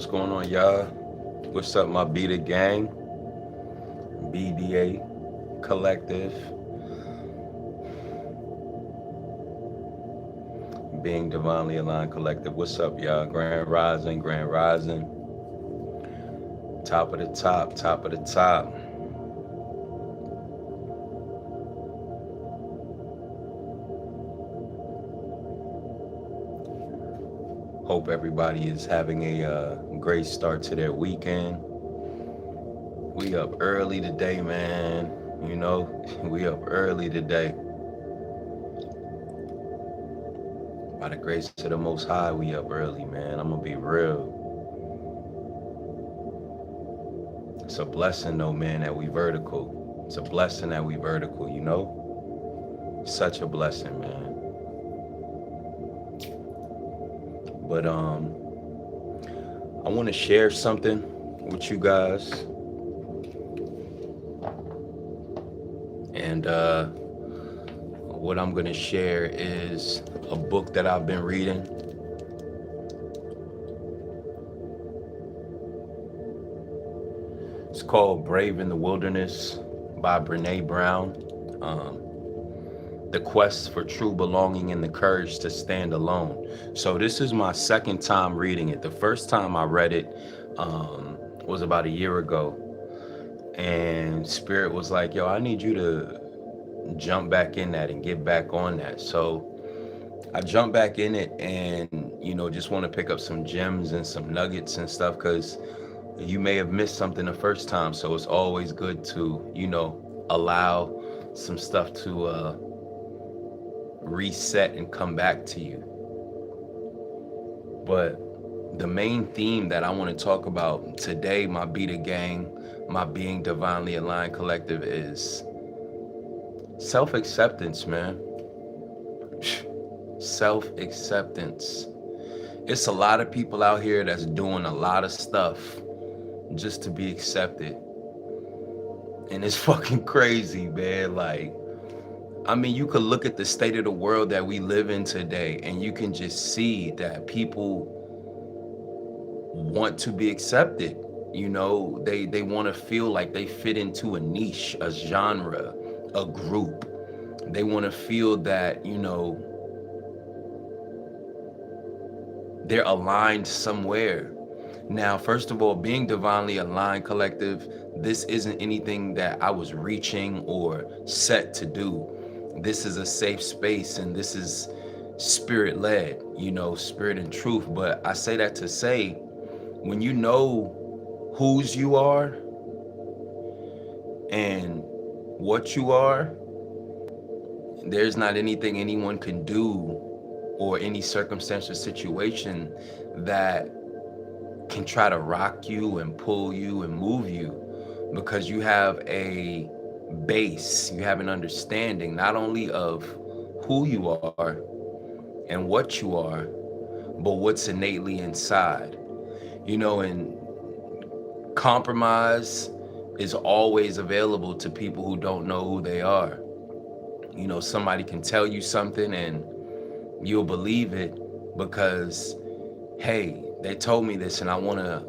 What's going on, y'all? What's up, my Beta gang? BDA Collective, Being Divinely Aligned Collective. What's up, y'all? Grand Rising, Grand Rising. Top of the top, top of the top. Hope everybody is having a great start to their weekend. We up early today, man. You know, we up early today. By the grace of the Most High, we up early, man. I'm gonna be real. It's a blessing, though, man, that we vertical. It's a blessing that we vertical, you know? Such a blessing, man. But I want to share something with you guys. And what I'm going to share is a book that I've been reading. It's called Brave in the Wilderness by Brené Brown. The Quest for True Belonging and the Courage to Stand Alone. So this is my second time reading it. The first time I read it was about a year ago. And Spirit was like, yo, I need you to jump back in that and get back on that. So I jumped back in it and, you know, just want to pick up some gems and some nuggets and stuff, because you may have missed something the first time. So it's always good to, you know, allow some stuff to reset and come back to you. But the main theme that I want to talk about today, my Beta gang, my Being Divinely Aligned Collective, is self-acceptance, man. Self-acceptance. It's a lot of people out here that's doing a lot of stuff just to be accepted. And it's fucking crazy, man. Like, I mean, you could look at the state of the world that we live in today, and you can just see that people want to be accepted. You know, they want to feel like they fit into a niche, a genre, a group. They want to feel that, you know, they're aligned somewhere. Now, first of all, Being Divinely Aligned Collective, this isn't anything that I was reaching or set to do. This is a safe space, and this is spirit-led, you know, spirit and truth. But I say that to say, when you know whose you are and what you are, there's not anything anyone can do or any circumstance or situation that can try to rock you and pull you and move you, because you have a base, you have an understanding not only of who you are and what you are, but what's innately inside. You know, and compromise is always available to people who don't know who they are. You know, somebody can tell you something and you'll believe it because, hey, they told me this and I want to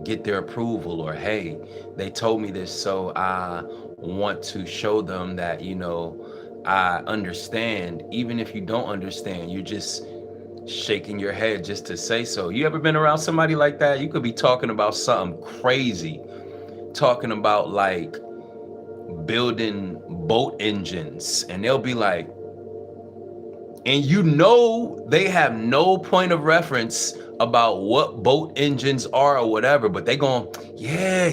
get their approval, or hey, they told me this, so I want to show them that, you know, I understand. Even if you don't understand, you're just shaking your head just to say so. You ever been around somebody like that? You could be talking about something crazy, talking about like building boat engines, and they'll be like, and you know they have no point of reference about what boat engines are or whatever, but they going, yeah,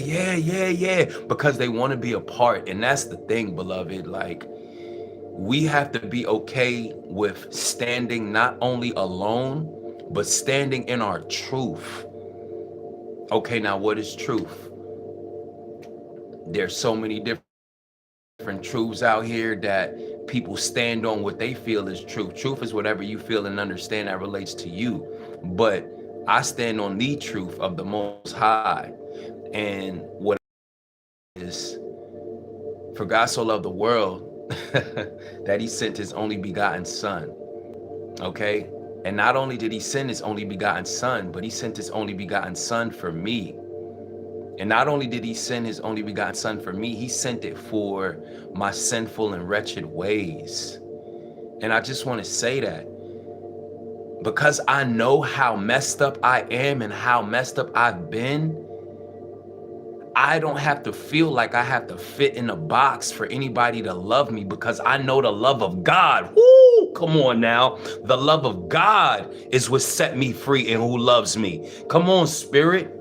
because they want to be a part. And that's the thing, beloved. Like, we have to be okay with standing not only alone, but standing in our truth. Okay, now what is truth? There's so many different truths out here that people stand on what they feel is truth. Truth is whatever you feel and understand that relates to you. But I stand on the truth of the Most High. And what is, for God so loved the world that he sent his only begotten son. Okay? And not only did he send his only begotten son, but he sent his only begotten son for me. And not only did he send his only begotten son for me, he sent it for my sinful and wretched ways. And I just want to say that because I know how messed up I am and how messed up I've been, I don't have to feel like I have to fit in a box for anybody to love me, because I know the love of God. Woo! Come on now. The love of God is what set me free and who loves me. Come on, Spirit.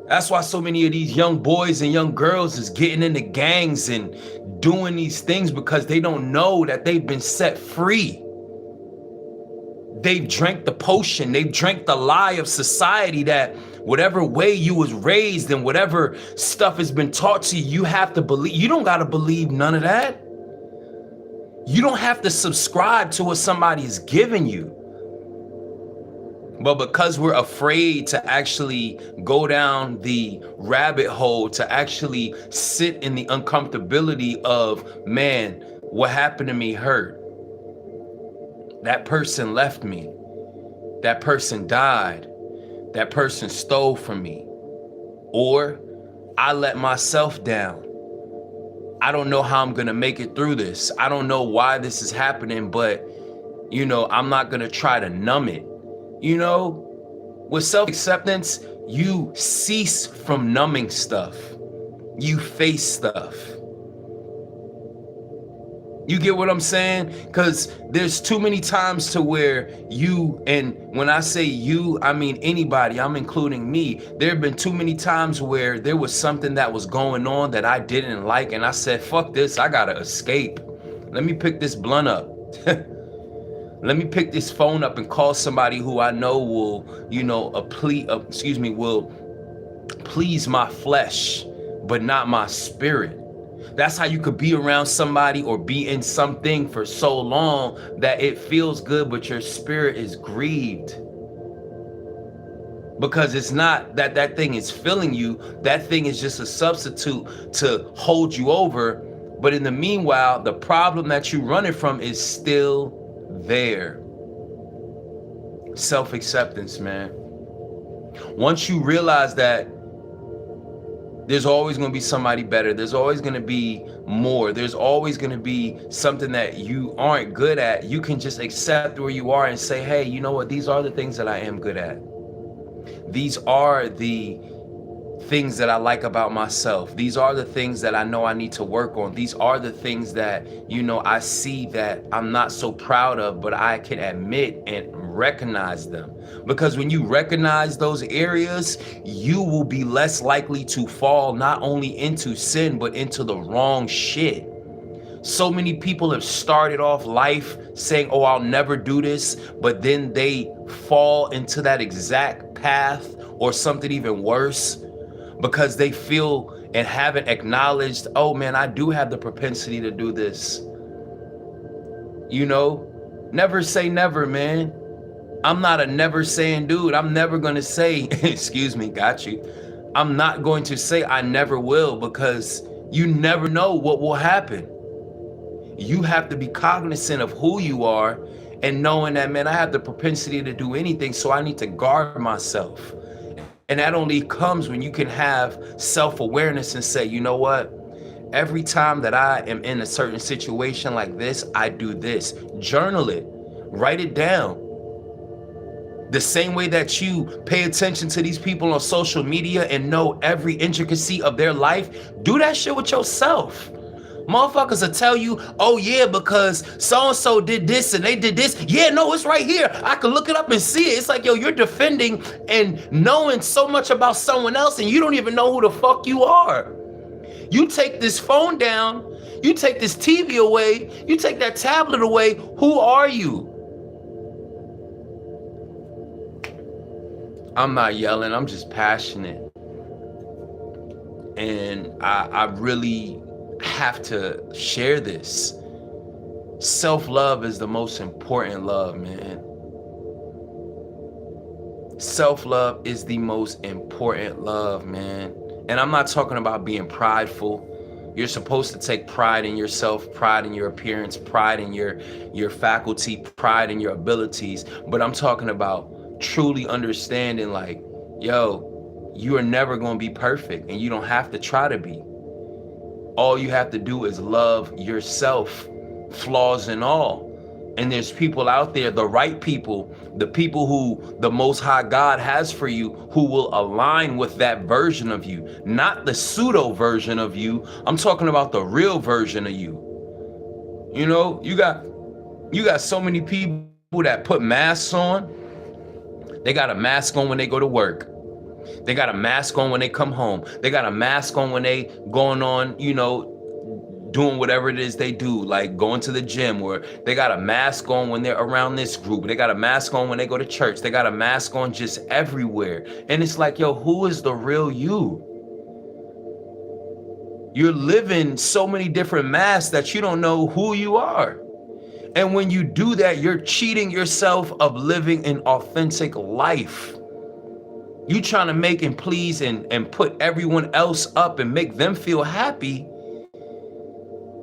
That's why so many of these young boys and young girls is getting into gangs and doing these things, because they don't know that they've been set free. They've drank the potion. They've drank the lie of society that whatever way you was raised and whatever stuff has been taught to you, you have to believe. You don't got to believe none of that. You don't have to subscribe to what somebody is giving you. But because we're afraid to actually go down the rabbit hole, to actually sit in the uncomfortability of, man, what happened to me hurt. That person left me. That person died. That person stole from me. Or I let myself down. I don't know how I'm going to make it through this. I don't know why this is happening, but, you know, I'm not going to try to numb it. You know, with self-acceptance, you cease from numbing stuff. You face stuff. You get what I'm saying? Because there's too many times to where you, and when I say you, I mean anybody, I'm including me. There have been too many times where there was something that was going on that I didn't like, and I said, fuck this, I gotta escape. Let me pick this blunt up. Let me pick this phone up and call somebody who I know will, you know, will please my flesh, but not my spirit. That's how you could be around somebody or be in something for so long that it feels good, but your spirit is grieved. Because it's not that that thing is filling you. That thing is just a substitute to hold you over. But in the meanwhile, the problem that you're running from is still there. Self-acceptance, man. Once you realize that there's always going to be somebody better, there's always going to be more, there's always going to be something that you aren't good at, you can just accept where you are and say, hey, you know what, these are the things that I am good at. These are the things that I like about myself. These are the things that I know I need to work on. These are the things that, you know, I see that I'm not so proud of, but I can admit and recognize them. Because when you recognize those areas, you will be less likely to fall not only into sin, but into the wrong shit. So many people have started off life saying, oh, I'll never do this, but then they fall into that exact path or something even worse, because they feel and haven't acknowledged, oh man, I do have the propensity to do this. You know, never say never, man. I'm not a never saying dude. I'm never going to say, excuse me, got you. I'm not going to say I never will, because you never know what will happen. You have to be cognizant of who you are and knowing that, man, I have the propensity to do anything, so I need to guard myself. And that only comes when you can have self-awareness and say, you know what? Every time that I am in a certain situation like this, I do this. Journal it. Write it down. The same way that you pay attention to these people on social media and know every intricacy of their life, do that shit with yourself. Motherfuckers will tell you, oh yeah, because so-and-so did this and they did this. Yeah, no, it's right here. I can look it up and see it. It's like, yo, you're defending and knowing so much about someone else and you don't even know who the fuck you are. You take this phone down, you take this TV away, you take that tablet away, who are you? I'm not yelling, I'm just passionate. And I really have to share this. Self-love is the most important love, man. Self-love is the most important love, man. And I'm not talking about being prideful. You're supposed to take pride in yourself, pride in your appearance, pride in your faculty, pride in your abilities. But I'm talking about truly understanding, like, yo, you are never going to be perfect, and you don't have to try to be. All you have to do is love yourself, flaws and all. And there's people out there, the right people, the people who the Most High God has for you, who will align with that version of you, not the pseudo version of you. I'm talking about the real version of you. You know, you got so many people that put masks on. They got a mask on when they go to work. They got a mask on when they come home. They got a mask on when they going on, you know, doing whatever it is they do, like going to the gym, or they got a mask on when they're around this group. They got a mask on when they go to church. They got a mask on just everywhere. And it's like, yo, who is the real you? You're living so many different masks that you don't know who you are. And when you do that, you're cheating yourself of living an authentic life. You trying to make and please and put everyone else up and make them feel happy,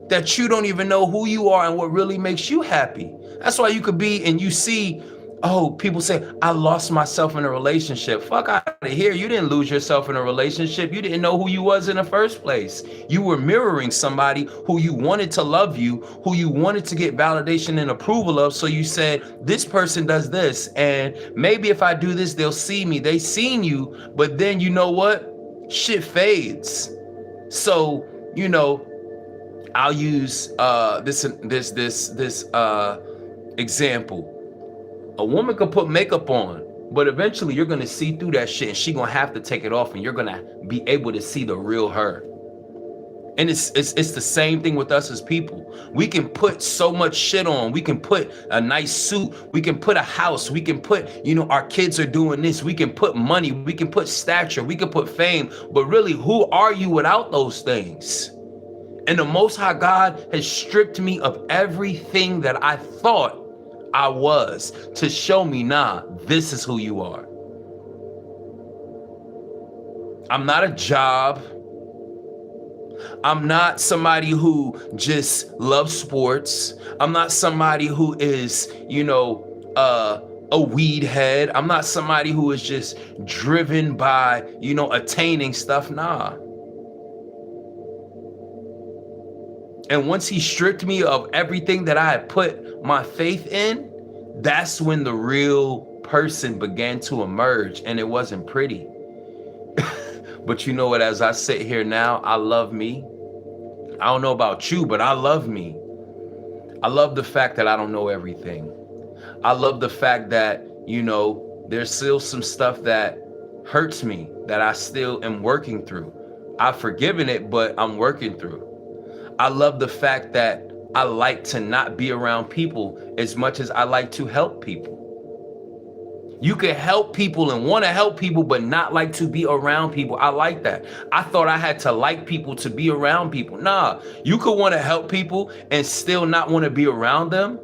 that you don't even know who you are and what really makes you happy. That's why you could be, and you see, oh, people say, I lost myself in a relationship. Fuck out of here. You didn't lose yourself in a relationship. You didn't know who you was in the first place. You were mirroring somebody who you wanted to love you, who you wanted to get validation and approval of. So you said, this person does this, and maybe if I do this, they'll see me. They seen you, but then you know what? Shit fades. So, you know, I'll use this example. A woman could put makeup on, but eventually you're gonna see through that shit, and she gonna have to take it off, and you're gonna be able to see the real her. And it's the same thing with us as people. We can put so much shit on. We can put a nice suit. We can put a house. We can put, you know, our kids are doing this. We can put money. We can put stature. We can put fame. But really, who are you without those things? And the Most High God has stripped me of everything that I thought I was, to show me, nah, this is who you are. I'm not a job. I'm not somebody who just loves sports. I'm not somebody who is, you know, a weed head. I'm not somebody who is just driven by, you know, attaining stuff. Nah. And once he stripped me of everything that I had put my faith in, that's when the real person began to emerge, and it wasn't pretty. But you know what, as I sit here now, I love me. I don't know about you, but I love me. I love the fact that I don't know everything. I love the fact that, you know, there's still some stuff that hurts me that I still am working through. I've forgiven it, but I'm working through. I love the fact that I like to not be around people as much as I like to help people. You can help people and want to help people, but not like to be around people. I like that. I thought I had to like people to be around people. Nah, you could want to help people and still not want to be around them.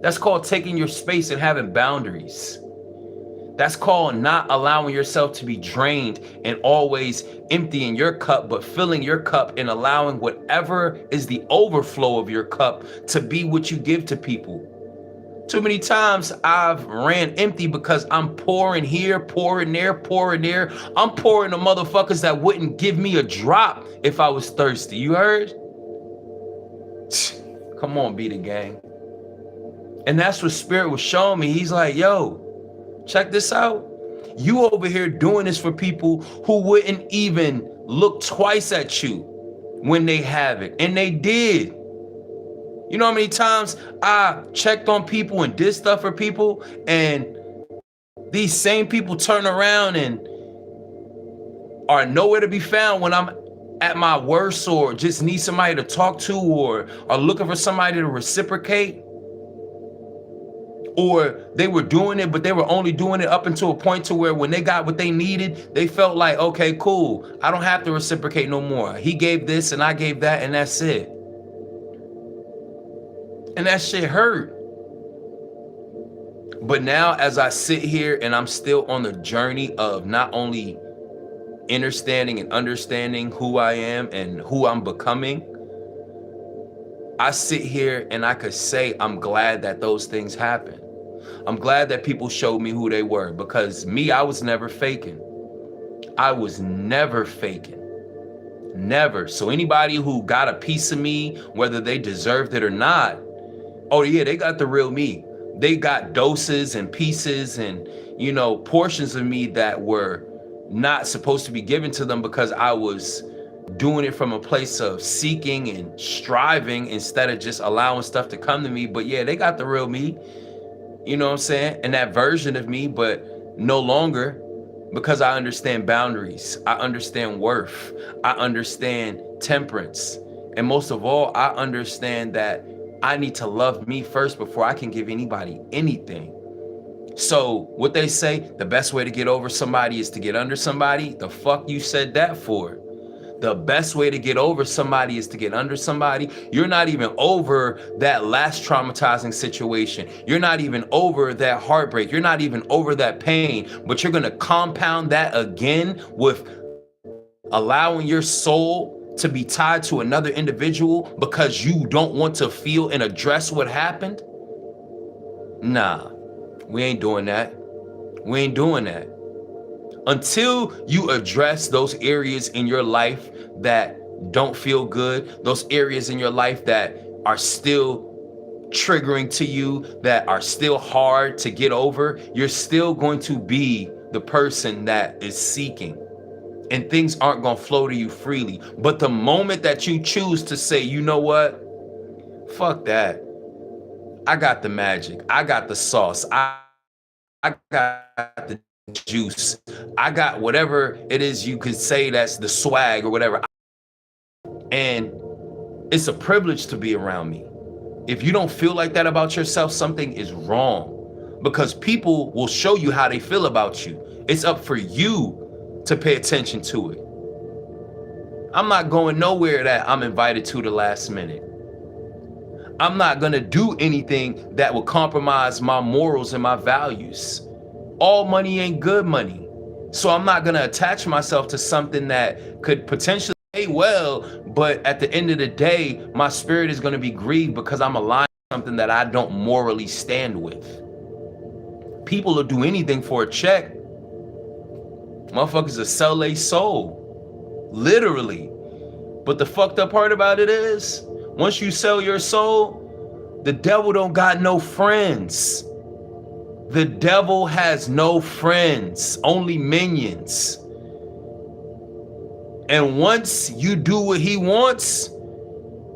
That's called taking your space and having boundaries. That's called not allowing yourself to be drained and always emptying your cup, but filling your cup and allowing whatever is the overflow of your cup to be what you give to people. Too many times I've ran empty because I'm pouring here, pouring there, pouring there. I'm pouring the motherfuckers that wouldn't give me a drop if I was thirsty. You heard? Come on, be the gang. And that's what Spirit was showing me. He's like, yo, check this out. You over here doing this for people who wouldn't even look twice at you when they have it. And they did. You know how many times I checked on people and did stuff for people, and these same people turn around and are nowhere to be found when I'm at my worst, or just need somebody to talk to, or are looking for somebody to reciprocate. Or they were doing it, but they were only doing it up until a point to where when they got what they needed, they felt like, okay, cool, I don't have to reciprocate no more. He gave this and I gave that, and that's it. And that shit hurt. But now as I sit here and I'm still on the journey of not only understanding and understanding who I am and who I'm becoming, I sit here and I could say I'm glad that those things happened. I'm glad that people showed me who they were, because me, I was never faking. I was never faking. Never. So anybody who got a piece of me, whether they deserved it or not, oh yeah, they got the real me. They got doses and pieces and, you know, portions of me that were not supposed to be given to them, because I was doing it from a place of seeking and striving instead of just allowing stuff to come to me. But yeah, they got the real me, you know what I'm saying? And that version of me, but no longer, because I understand boundaries. I understand worth. I understand temperance. And most of all, I understand that I need to love me first before I can give anybody anything. So what they say, the best way to get over somebody is to get under somebody. The fuck you said that for? The best way to get over somebody is to get under somebody. You're not even over that last traumatizing situation. You're not even over that heartbreak. You're not even over that pain, but you're gonna compound that again with allowing your soul to be tied to another individual because you don't want to feel and address what happened? Nah, we ain't doing that. We ain't doing that. Until you address those areas in your life that don't feel good, those areas in your life that are still triggering to you, that are still hard to get over, you're still going to be the person that is seeking, and things aren't going to flow to you freely. But the moment that you choose to say, you know what, fuck that, I got the magic, I got the sauce, I got the juice, I got whatever it is you could say that's the swag or whatever, and it's a privilege to be around me. If you don't feel like that about yourself, something is wrong, because people will show you how they feel about you. It's up for you to pay attention to it. I'm not going nowhere that I'm invited to the last minute. I'm not gonna do anything that will compromise my morals and my values. All money ain't good money. So I'm not gonna attach myself to something that could potentially pay well, but at the end of the day, my spirit is gonna be grieved because I'm aligned with something that I don't morally stand with. People will do anything for a check. Motherfuckers will sell their soul, literally. But the fucked up part about it is, once you sell your soul, the devil don't got no friends. The devil has no friends, only minions. And once you do what he wants,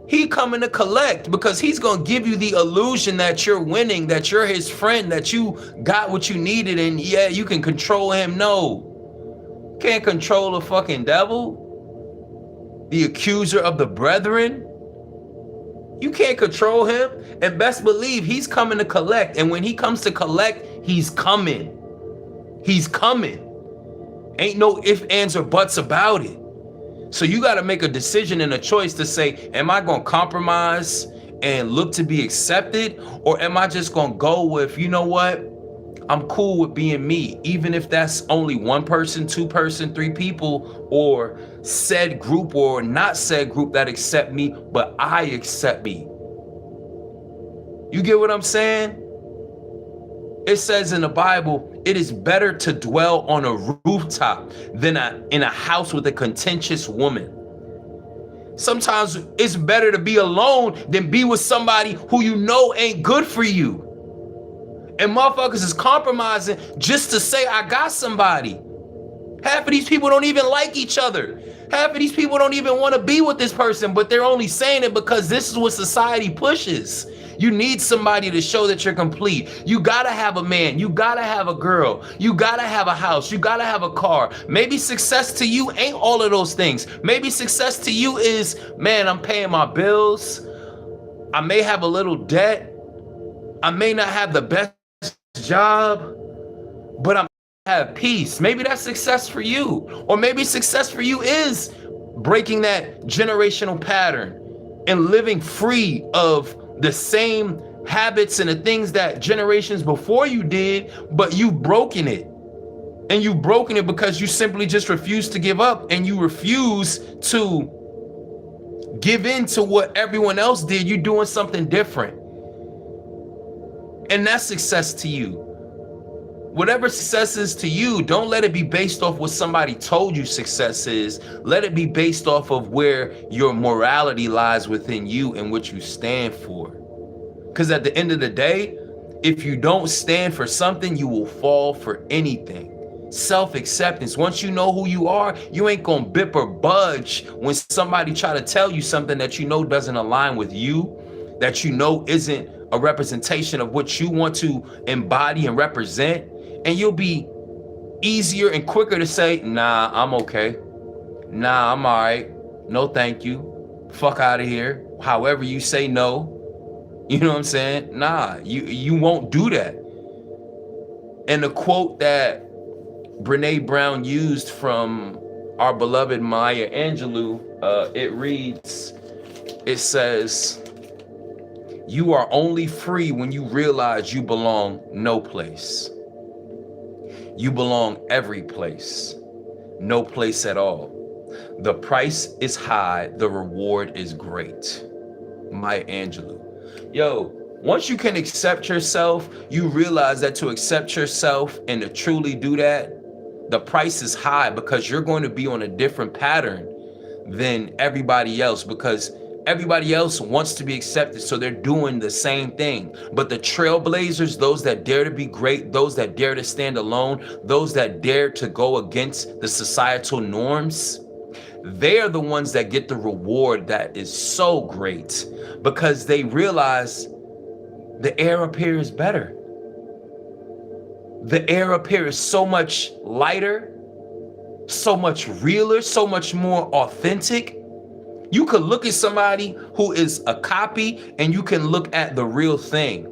he coming to collect, because he's gonna give you the illusion that you're winning, that you're his friend, that you got what you needed, and yeah, you can control him. No, can't control the fucking devil, the accuser of the brethren. You can't control him, and best believe he's coming to collect. And when he comes to collect, he's coming. He's coming. Ain't no ifs, ands, or buts about it. So you got to make a decision and a choice to say, am I going to compromise and look to be accepted? Or am I just going to go with, you know what? I'm cool with being me, even if that's only one person, two person, three people, or said group or not said group that accept me, but I accept me. You get what I'm saying? It says in the Bible, it is better to dwell on a rooftop than in a house with a contentious woman. Sometimes it's better to be alone than be with somebody who you know ain't good for you. And motherfuckers is compromising just to say I got somebody. Half of these people don't even like each other. Half of these people don't even want to be with this person, but they're only saying it because this is what society pushes. You need somebody to show that you're complete. You gotta have a man, you gotta have a girl, you gotta have a house, you gotta have a car. Maybe success to you ain't all of those things. Maybe success to you is, man, I'm paying my bills. I may have a little debt. I may not have the best job, but I'm have peace. Maybe that's success for you. Or maybe success for you is breaking that generational pattern and living free of the same habits and the things that generations before you did, but you've broken it. And you've broken it because you simply just refuse to give up, and you refuse to give in to what everyone else did. You're doing something different. And that's success to you. Whatever success is to you, don't let it be based off what somebody told you success is. Let it be based off of where your morality lies within you and what you stand for. Because at the end of the day, if you don't stand for something, you will fall for anything. Self-acceptance. Once you know who you are, you ain't gonna bip or budge when somebody try to tell you something that you know doesn't align with you, that you know isn't a representation of what you want to embody and represent. And you'll be easier and quicker to say, nah, I'm okay. Nah, I'm all right. No, thank you. Fuck out of here. However you say no. You know what I'm saying? Nah, you won't do that. And the quote that Brene Brown used from our beloved Maya Angelou, it reads, it says, "You are only free when you realize you belong no place. You belong every place, no place at all. The price is high, the reward is great." Maya Angelou. Yo, once you can accept yourself, you realize that to accept yourself and to truly do that, the price is high, because you're going to be on a different pattern than everybody else, because everybody else wants to be accepted, so they're doing the same thing. But the trailblazers, those that dare to be great, those that dare to stand alone, those that dare to go against the societal norms, they're the ones that get the reward that is so great, because they realize the air up here is better. The air up here is so much lighter, so much realer, so much more authentic. You could look at somebody who is a copy and you can look at the real thing.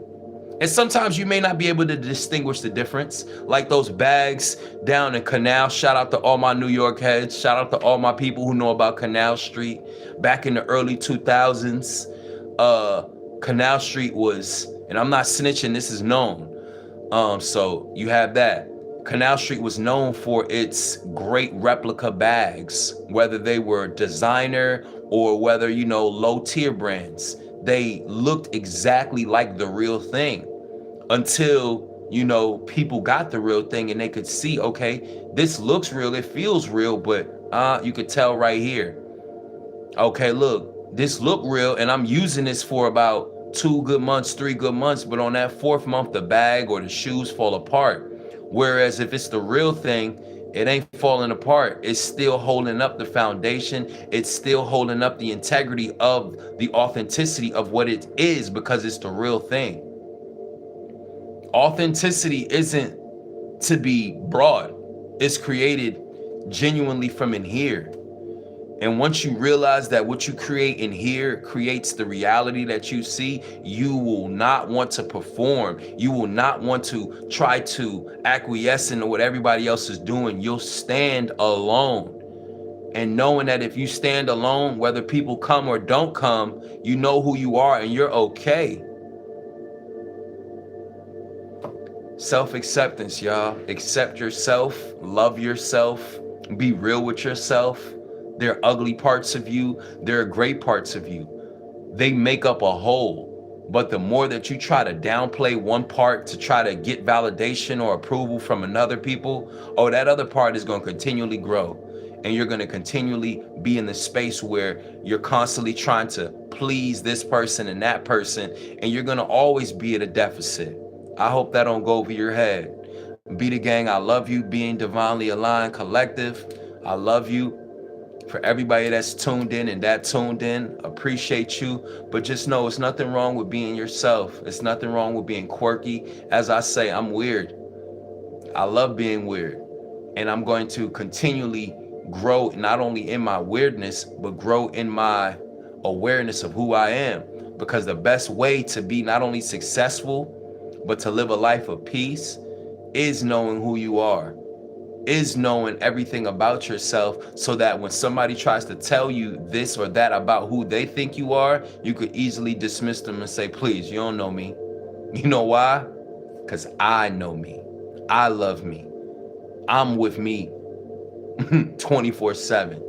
And sometimes you may not be able to distinguish the difference, like those bags down in Canal. Shout out to all my New York heads. Shout out to all my people who know about Canal Street. Back in the early 2000s, Canal Street was, and I'm not snitching, this is known. So you have that. Canal Street was known for its great replica bags, whether they were designer or whether, you know, low tier brands. They looked exactly like the real thing until, you know, people got the real thing and they could see, okay, this looks real, it feels real, but you could tell right here. Okay, look, this look real, and I'm using this for about 2 good months, 3 good months, but on that 4th month, the bag or the shoes fall apart. Whereas if it's the real thing, it ain't falling apart. It's still holding up the foundation. It's still holding up the integrity of the authenticity of what it is, because it's the real thing. Authenticity isn't to be broad. It's created genuinely from in here. And once you realize that what you create in here creates the reality that you see, you will not want to perform. You will not want to try to acquiesce into what everybody else is doing. You'll stand alone. And knowing that if you stand alone, whether people come or don't come, you know who you are and you're okay. Self-acceptance, y'all. Accept yourself, love yourself, be real with yourself. There are ugly parts of you. There are great parts of you. They make up a whole. But the more that you try to downplay one part to try to get validation or approval from another people, oh, that other part is going to continually grow. And you're going to continually be in the space where you're constantly trying to please this person and that person. And you're going to always be at a deficit. I hope that don't go over your head. Be the gang, I love you. Being Divinely Aligned Collective, I love you. For everybody that's tuned in and that tuned in, appreciate you. But just know it's nothing wrong with being yourself. It's nothing wrong with being quirky. As I say, I'm weird. I love being weird. And I'm going to continually grow, not only in my weirdness, but grow in my awareness of who I am. Because the best way to be not only successful, but to live a life of peace is knowing who you are. Is knowing everything about yourself, so that when somebody tries to tell you this or that about who they think you are, you could easily dismiss them and say, please, you don't know me. You know why? Because I know me. I love me. I'm with me 24/7.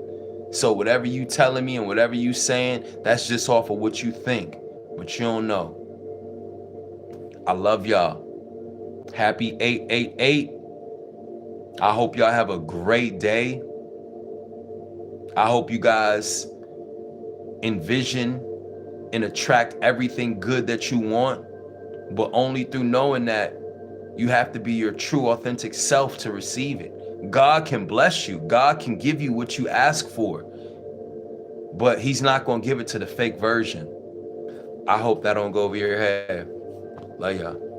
So whatever you telling me and whatever you saying, that's just off of what you think, but you don't know. I love y'all. Happy 888. I hope y'all have a great day. I hope you guys envision and attract everything good that you want, but only through knowing that you have to be your true, authentic self to receive it. God can bless you. God can give you what you ask for, but he's not going to give it to the fake version. I hope that don't go over your head. Love y'all.